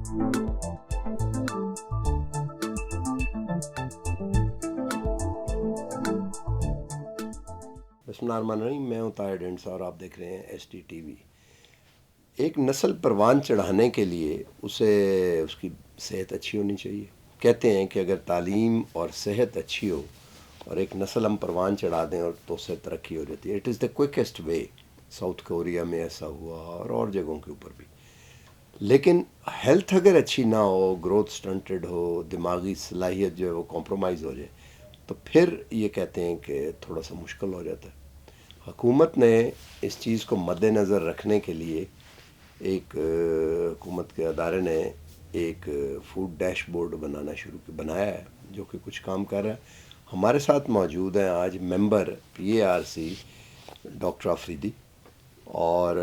بسم اللہ الرحمن الرحیم، میں ہوں طاہر ڈینس اور آپ دیکھ رہے ہیں STTV۔ ایک نسل پروان چڑھانے کے لیے اسے اس کی صحت اچھی ہونی چاہیے۔ کہتے ہیں کہ اگر تعلیم اور صحت اچھی ہو اور ایک نسل ہم پروان چڑھا دیں اور تو سے ترقی ہو جاتی ہے۔ It is the quickest way. South Korea میں ایسا ہوا اور جگہوں کے اوپر بھی۔ لیکن ہیلتھ اگر اچھی نہ ہو، گروتھ سٹنٹڈ ہو، دماغی صلاحیت جو ہے وہ کمپرومائز ہو جائے، تو پھر یہ کہتے ہیں کہ تھوڑا سا مشکل ہو جاتا ہے۔ حکومت نے اس چیز کو مد نظر رکھنے کے لیے ایک حکومت کے ادارے نے ایک فوڈ ڈیش بورڈ بنایا ہے، جو کہ کچھ کام کر رہا ہے۔ ہمارے ساتھ موجود ہیں آج ممبر PARC ڈاکٹر آفریدی، اور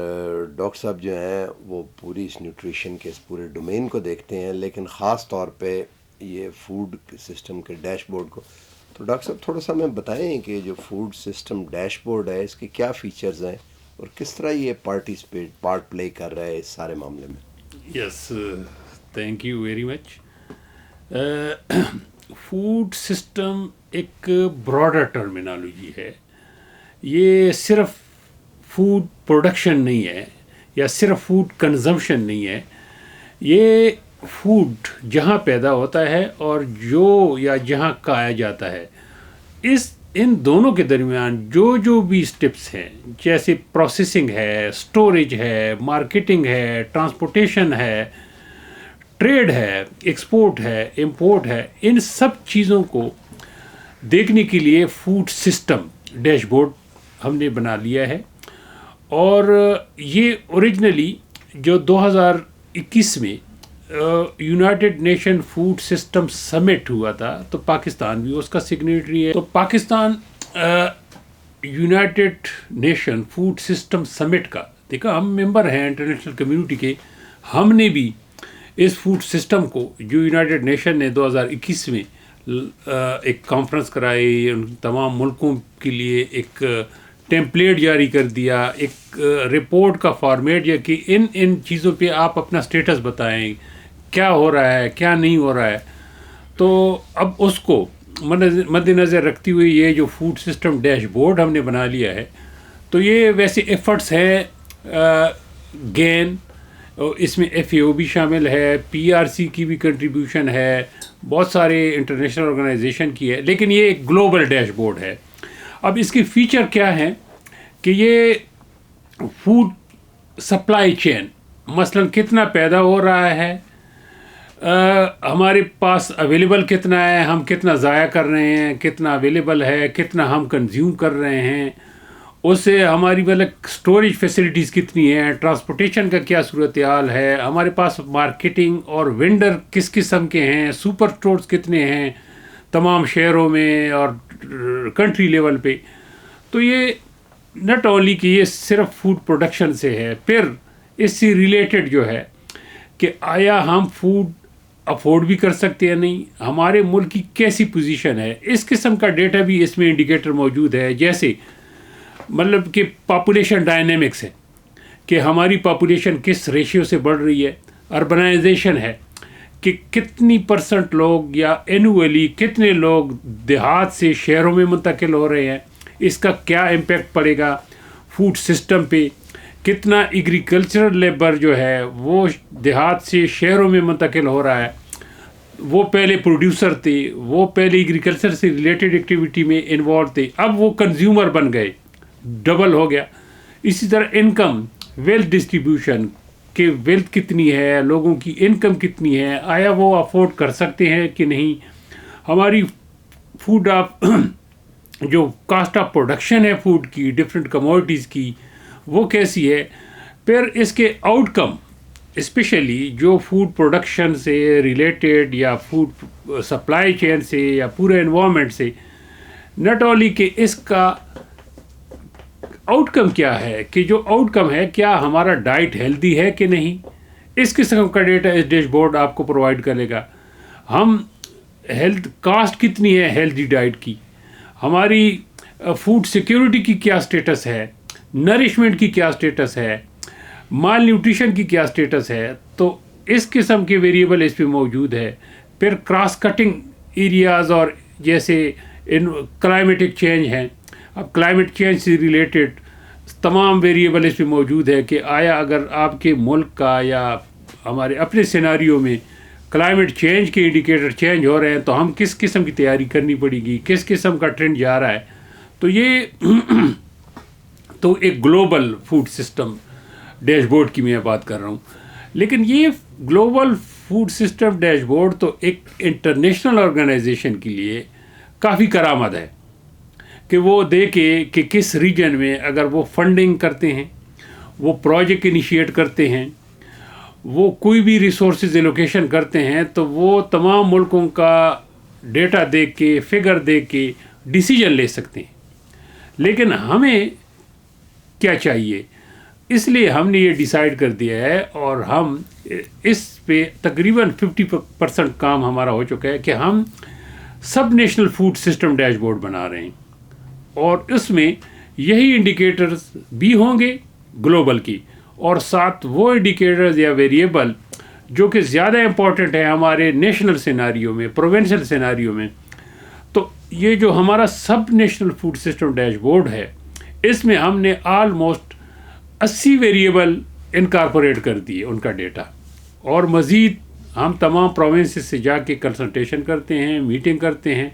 ڈاکٹر صاحب جو ہیں وہ پوری اس نیوٹریشن کے اس پورے ڈومین کو دیکھتے ہیں، لیکن خاص طور پہ یہ فوڈ سسٹم کے ڈیش بورڈ کو۔ تو ڈاکٹر صاحب تھوڑا سا ہمیں بتائیں کہ جو فوڈ سسٹم ڈیش بورڈ ہے اس کے کیا فیچرز ہیں اور کس طرح یہ پارٹ پلے کر رہا ہے اس سارے معاملے میں؟ Yes, thank you very much. Food system ایک براڈر ٹرمینالوجی ہے۔ یہ صرف فوڈ پروڈکشن نہیں ہے یا صرف فوڈ کنزمپشن نہیں ہے۔ یہ فوڈ جہاں پیدا ہوتا ہے اور جہاں کھایا جاتا ہے، ان دونوں کے درمیان جو بھی اسٹیپس ہیں، جیسے پروسیسنگ ہے، اسٹوریج ہے، مارکیٹنگ ہے، ٹرانسپورٹیشن ہے، ٹریڈ ہے، ایکسپورٹ ہے، امپورٹ ہے، ان سب چیزوں کو دیکھنے کے لیے فوڈ سسٹم ڈیش بورڈ ہم نے بنا لیا ہے۔ اور یہ اوریجنلی جو 2021 میں یونائٹڈ نیشن فوڈ سسٹم سمٹ ہوا تھا، تو پاکستان بھی اس کا سگنیٹری ہے۔ تو Pakistan United Nation food system summit کا، دیکھا ہم ممبر ہیں انٹرنیشنل کمیونٹی کے، ہم نے بھی اس فوڈ سسٹم کو جو یونائٹڈ نیشن نے 2021 میں ایک کانفرنس کرائی، ان تمام ملکوں کے لیے ایک ٹیمپلیٹ جاری کر دیا، ایک رپورٹ کا فارمیٹ، یا کہ ان چیزوں پہ آپ اپنا سٹیٹس بتائیں، کیا ہو رہا ہے کیا نہیں ہو رہا ہے۔ تو اب اس کو مد نظر رکھتے ہوئے یہ جو فوڈ سسٹم ڈیش بورڈ ہم نے بنا لیا ہے، تو یہ ویسے ایفرٹس ہیں گین، اس میں FAO بھی شامل ہے، PRC کی بھی کنٹریبیوشن ہے، بہت سارے انٹرنیشنل آرگنائزیشن کی ہے، لیکن یہ ایک گلوبل ڈیش بورڈ ہے۔ اب اس کے فیچر کیا ہیں کہ یہ فوڈ سپلائی چین، مثلا کتنا پیدا ہو رہا ہے، ہمارے پاس اویلیبل کتنا ہے، ہم کتنا ضائع کر رہے ہیں، کتنا اویلیبل ہے، کتنا ہم کنزیوم کر رہے ہیں، اس سے ہماری اسٹوریج فیسلٹیز کتنی ہیں، ٹرانسپورٹیشن کا کیا صورتحال ہے، ہمارے پاس مارکیٹنگ اور وینڈر کس قسم کے ہیں، سپر اسٹورز کتنے ہیں تمام شہروں میں اور کنٹری لیول پہ۔ تو یہ نٹ اونلی کہ یہ صرف فوڈ پروڈکشن سے ہے، پھر اس سے ریلیٹڈ جو ہے کہ آیا ہم فوڈ افورڈ بھی کر سکتے ہیں نہیں، ہمارے ملک کی کیسی پوزیشن ہے، اس قسم کا ڈیٹا بھی اس میں انڈیکیٹر موجود ہے۔ جیسے مطلب کہ پاپولیشن ڈائنامکس ہے کہ ہماری پاپولیشن کس ریشیو سے بڑھ رہی ہے، اربنائزیشن ہے کہ کتنی % لوگ یا اینولی کتنے لوگ دیہات سے شہروں میں منتقل ہو رہے ہیں، اس کا کیا امپیکٹ پڑے گا فوڈ سسٹم پہ، کتنا ایگریکلچرل لیبر جو ہے وہ دیہات سے شہروں میں منتقل ہو رہا ہے، وہ پہلے پروڈیوسر تھے، وہ پہلے ایگریکلچر سے ریلیٹڈ ایکٹیویٹی میں انوالو تھے، اب وہ کنزیومر بن گئے، ڈبل ہو گیا۔ اسی طرح انکم، ویلتھ ڈسٹریبیوشن کہ ویلتھ کتنی ہے، لوگوں کی انکم کتنی ہے، آیا وہ افورڈ کر سکتے ہیں کہ نہیں، ہماری فوڈ جو کاسٹ آف پروڈکشن ہے فوڈ کی، ڈفرینٹ کموڈٹیز کی، وہ کیسی ہے۔ پھر اس کے آؤٹ کم، اسپیشلی جو فوڈ پروڈکشن سے ریلیٹڈ یا فوڈ سپلائی چین سے یا پورے انوائرمنٹ سے، نٹ اونلی کہ اس کا آؤٹ کم کیا ہے، کہ جو آؤٹ کم ہے کیا ہمارا ڈائٹ ہیلدی ہے کہ نہیں، اس قسم کا ڈیٹا اس ڈیش بورڈ آپ کو پرووائڈ کرے گا۔ ہم ہیلتھ کاسٹ کتنی ہے ہیلدی ڈائٹ کی، ہماری فوڈ سیکیورٹی کی کیا سٹیٹس ہے، نرشمنٹ کی کیا سٹیٹس ہے، مال نیوٹریشن کی کیا سٹیٹس ہے۔ تو اس قسم کے ویریبل اس پہ موجود ہے. پھر کراس کٹنگ ایریاز اور جیسے کلائمیٹک چینج ہیں. اب کلائمیٹ چینج سے ریلیٹڈ تمام ویریبل اس پہ موجود ہے کہ آیا اگر آپ کے ملک کا یا ہمارے اپنے سیناریو میں کلائمیٹ چینج کے انڈیکیٹر چینج ہو رہے ہیں تو ہم کس قسم کی تیاری کرنی پڑے گی, کس قسم کا ٹرینڈ جا رہا ہے. تو یہ تو ایک global food system dash board کی میں بات کر رہا ہوں. لیکن یہ global food system dash board تو ایک انٹرنیشنل آرگنائزیشن کے لیے کافی کرامت ہے کہ وہ دیکھے کہ کس ریجن میں اگر وہ فنڈنگ کرتے ہیں, وہ پروجیکٹ انیشیٹ کرتے ہیں, وہ کوئی بھی ریسورسز ایلوکیشن کرتے ہیں تو وہ تمام ملکوں کا ڈیٹا دیکھ کے, فگر دیکھ کے ڈیسیجن لے سکتے ہیں. لیکن ہمیں کیا چاہیے, اس لیے ہم نے یہ ڈیسائیڈ کر دیا ہے اور ہم اس پہ تقریباً 50% کام ہمارا ہو چکا ہے کہ ہم sub national food system dashboard بنا رہے ہیں, اور اس میں یہی انڈیکیٹرز بھی ہوں گے گلوبل کی, اور ساتھ وہ انڈیکیٹرز یا ویریبل جو کہ زیادہ امپورٹنٹ ہیں ہمارے نیشنل سیناریو میں, پروونشل سیناریو میں. تو یہ جو ہمارا sub national food system dashboard ہے, اس میں ہم نے آلموسٹ 80 ویریبل انکارپوریٹ کر دیے ان کا ڈیٹا, اور مزید ہم تمام پروونسز سے جا کے کنسلٹیشن کرتے ہیں, میٹنگ کرتے ہیں,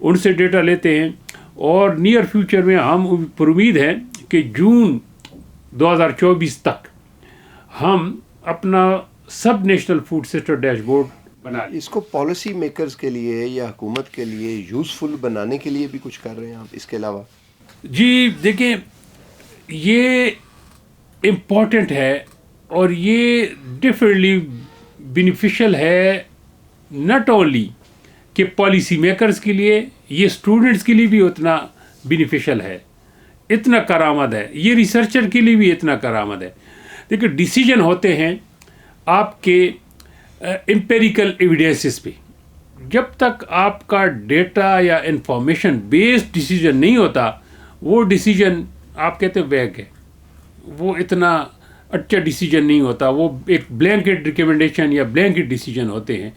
ان سے ڈیٹا لیتے ہیں, اور نیئر فیوچر میں ہم پر امید ہیں کہ جون 2024 تک ہم اپنا sub national food system dashboard بنا لیں. اس کو پالیسی میکرز کے لیے یا حکومت کے لیے یوزفل بنانے کے لیے بھی کچھ کر رہے ہیں آپ اس کے علاوہ؟ جی دیکھیں, یہ امپورٹنٹ ہے اور یہ ڈیفینیٹلی بینیفیشل ہے ناٹ اونلی کہ پالیسی میکرز کے لیے, یہ اسٹوڈنٹس کے لیے بھی اتنا بینیفیشل ہے, اتنا کارآمد ہے, یہ ریسرچر کے لیے بھی اتنا کارآمد ہے. دیکھیں ڈیسیجن ہوتے ہیں آپ کے امپیریکل ایویڈنسز پہ. جب تک آپ کا ڈیٹا یا انفارمیشن بیسڈ ڈیسیجن نہیں ہوتا, وہ ڈیسیجن آپ کہتے ہیں ویگ ہے, وہ اتنا اچھا ڈیسیجن نہیں ہوتا, وہ ایک بلینکٹ ریکمنڈیشن یا بلینکٹ ڈیسیجن ہوتے ہیں.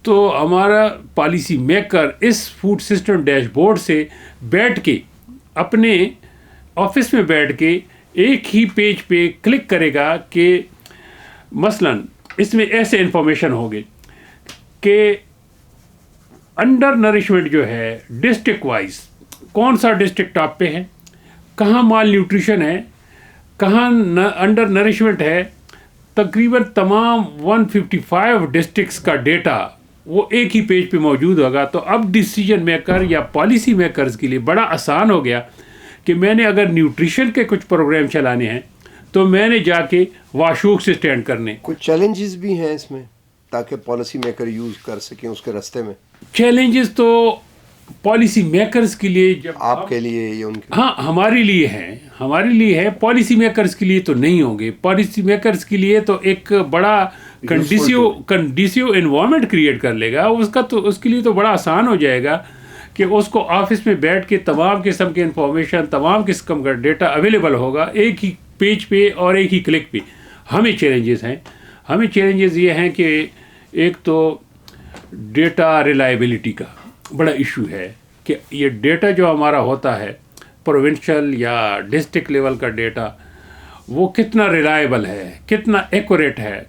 تو ہمارا پالیسی میکر اس فوڈ سسٹم ڈیش بورڈ سے بیٹھ کے اپنے آفس میں بیٹھ کے ایک ہی پیج پہ کلک کرے گا کہ مثلاً اس میں ایسے انفارمیشن ہوگی کہ انڈر نرشمنٹ جو ہے ڈسٹرکٹ وائز کون سا ڈسٹرکٹ ٹاپ پہ ہے, کہاں مال نیوٹریشن ہے, کہاں انڈر نرشمنٹ ہے. تقریباً تمام 155 ڈسٹرکٹس کا ڈیٹا وہ ایک ہی پیج پہ موجود ہوگا. تو اب ڈیسیجن میکر یا پالیسی میکرز کے لیے بڑا آسان ہو گیا کہ میں نے اگر نیوٹریشن کے کچھ پروگرام چلانے ہیں تو میں نے جا کے واشوک سے اسٹینڈ کرنے. کچھ چیلنجز بھی ہیں اس میں تاکہ پالیسی میکر یوز کر سکیں اس کے راستے میں؟ چیلنجز تو پالیسی میکرز کے لیے, جب آپ کے لیے یا ان کے؟ ہاں ہمارے لیے ہیں, ہمارے لیے ہے. پالیسی میکرز کے لیے تو نہیں ہوں گے. پالیسی میکرز کے لیے تو ایک بڑا کنڈیسیو انوائرمنٹ کریٹ کر لے گا. اس کے لیے تو بڑا آسان ہو جائے گا کہ اس کو آفس میں بیٹھ کے تمام قسم کے انفارمیشن, تمام قسم کا ڈیٹا اویلیبل ہوگا ایک ہی پیج پہ اور ایک ہی کلک پہ. ہمیں چیلنجز ہیں. ہمیں چیلنجز یہ ہیں کہ ایک تو ڈیٹا ریلائبلٹی کا بڑا ایشو ہے کہ یہ ڈیٹا جو ہمارا ہوتا ہے پروونشل یا ڈسٹرکٹ لیول کا ڈیٹا, وہ کتنا ریلائبل ہے, کتنا ایکوریٹ ہے,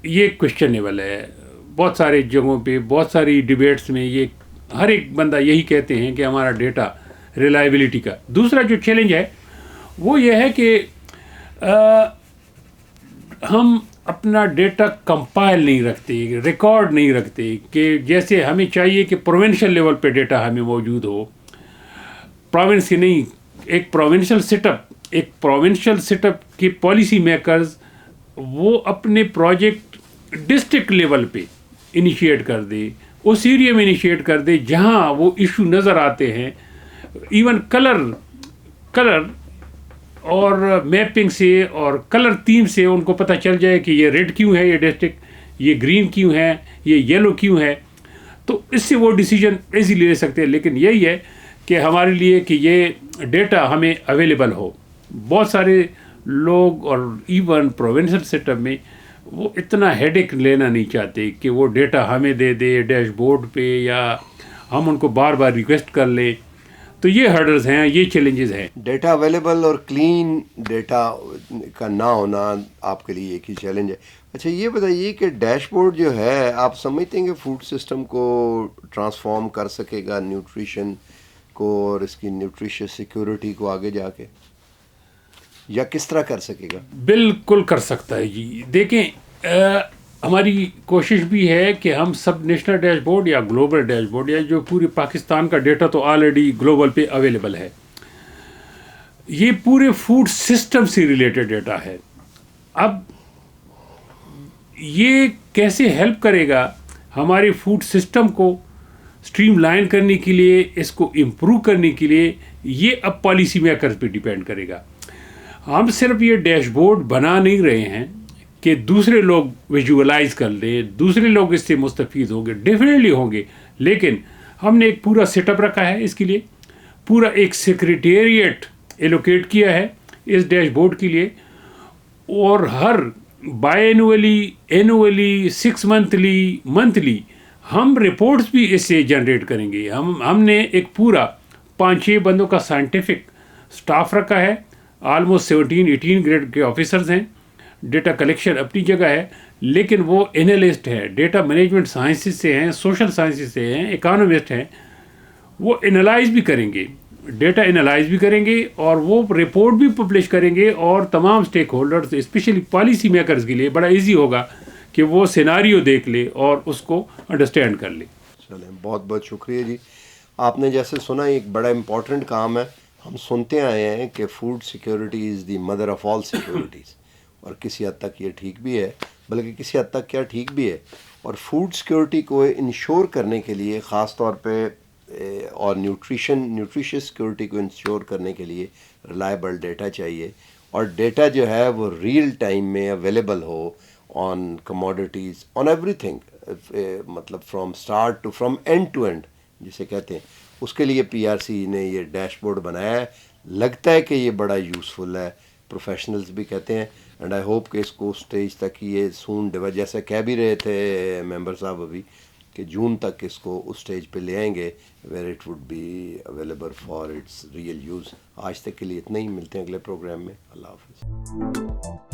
یہ کوشچنیبل ہے. بہت سارے جگہوں پہ, بہت ساری ڈیبیٹس میں یہ ہر ایک بندہ یہی کہتے ہیں کہ ہمارا ڈیٹا ریلائبلٹی کا. دوسرا جو چیلنج ہے وہ یہ ہے کہ ہم اپنا ڈیٹا کمپائل نہیں رکھتے, ریکارڈ نہیں رکھتے, کہ جیسے ہمیں چاہیے کہ پروونشل لیول پہ ڈیٹا ہمیں موجود ہو, پروونس کی نہیں. ایک پروونشل سیٹ اپ کے پالیسی میکرز وہ اپنے پروجیکٹ ڈسٹرکٹ لیول پہ انیشیٹ کر دے, اس ایریا میں انیشیٹ کر دے جہاں وہ ایشو نظر آتے ہیں. ایون کلر اور میپنگ سے اور کلر تھیم سے ان کو پتہ چل جائے کہ یہ ریڈ کیوں ہے یہ ڈسٹرکٹ, یہ گرین کیوں ہے, یہ یلو کیوں ہے. تو اس سے وہ ڈیسیجن ایزیلی لے سکتے ہیں. لیکن یہی ہے کہ ہمارے لیے کہ یہ ڈیٹا ہمیں اویلیبل ہو. بہت سارے لوگ اور ایون پروونشل سسٹم میں وہ اتنا ہیڈیک لینا نہیں چاہتے کہ وہ ڈیٹا ہمیں دے دے ڈیش بورڈ پہ یا ہم ان کو بار بار ریکویسٹ کر لیں. تو یہ ہرڈلز ہیں, یہ چیلنجز ہیں. ڈیٹا اویلیبل اور کلین ڈیٹا کا نہ ہونا آپ کے لیے ایک ہی چیلنج ہے. اچھا یہ بتائیے کہ ڈیش بورڈ جو ہے آپ سمجھتے ہیں کہ فوڈ سسٹم کو ٹرانسفارم کر سکے گا نیوٹریشن کو اور اس کی نیوٹریشس سیکورٹی کو آگے جا کے, یا کس طرح کر سکے گا؟ بالکل کر سکتا ہے جی. دیکھیں ہماری کوشش بھی ہے کہ ہم سب نیشنل ڈیش بورڈ یا گلوبل ڈیش بورڈ یا جو پورے پاکستان کا ڈیٹا تو آلریڈی گلوبل پہ اویلیبل ہے, یہ پورے فوڈ سسٹم سے ریلیٹڈ ڈیٹا ہے. اب یہ کیسے ہیلپ کرے گا ہمارے فوڈ سسٹم کو اسٹریم لائن کرنے کے لیے, اس کو امپروو کرنے کے لیے, یہ اب پالیسی میکرز پہ ڈیپینڈ کرے گا. ہم صرف یہ ڈیش بورڈ بنا نہیں رہے ہیں کہ دوسرے لوگ ویژولائز کر لیں, دوسرے لوگ اس سے مستفید ہوں گے, ڈیفینیٹلی ہوں گے, لیکن ہم نے ایک پورا سیٹ اپ رکھا ہے اس کے لیے, پورا ایک سیکریٹریٹ ایلوکیٹ کیا ہے اس ڈیش بورڈ کے لیے, اور ہر بائی اینولی 6 منتھلی ہم رپورٹس بھی اس سے جنریٹ کریں گے. ہم نے ایک پورا 5-6 بندوں کا سائنٹیفک سٹاف رکھا ہے, آلموسٹ 17-18 گریڈ کے آفیسرز ہیں. ڈیٹا کلیکشن اپنی جگہ ہے, لیکن وہ انالسٹ ہیں, ڈیٹا مینجمنٹ سائنسز سے ہیں, سوشل سائنسز سے ہیں, اکانومسٹ ہیں. وہ انالائز بھی کریں گے, ڈیٹا انالائز بھی کریں گے, اور وہ رپورٹ بھی پبلش کریں گے, اور تمام stakeholders specially policy makers کے لیے بڑا ایزی ہوگا کہ وہ سیناریو دیکھ لے اور اس کو انڈرسٹینڈ کر لے. چلیں بہت بہت شکریہ جی. آپ نے جیسے سنا ایک بڑا امپورٹنٹ کام ہے. ہم سنتے آئے ہیں کہ food security is the mother of all securities, اور کسی حد تک یہ ٹھیک بھی ہے, بلکہ کسی حد تک کیا ٹھیک بھی ہے. اور فوڈ سیکورٹی کو انشور کرنے کے لیے خاص طور پہ اور نیوٹریشس سیکورٹی کو انشور کرنے کے لیے ریلائبل ڈیٹا چاہیے, اور ڈیٹا جو ہے وہ ریئل ٹائم میں available who on commodities, on every thing, مطلب فرام اینڈ ٹو اینڈ جسے کہتے ہیں. اس کے لیے پی آر سی نے یہ ڈیش بورڈ بنایا ہے. لگتا ہے کہ یہ بڑا یوزفل ہے, پروفیشنلز بھی کہتے ہیں, اینڈ آئی ہوپ کہ اس کو اسٹیج تک یہ سون جیسے کہہ بھی رہے تھے ممبر صاحب ابھی کہ جون تک اس کو اس اسٹیج پہ لے آئیں گے where it would be available for its real use. آج تک کے لیے اتنا ہی, ملتے ہیں اگلے پروگرام میں. اللہ حافظ.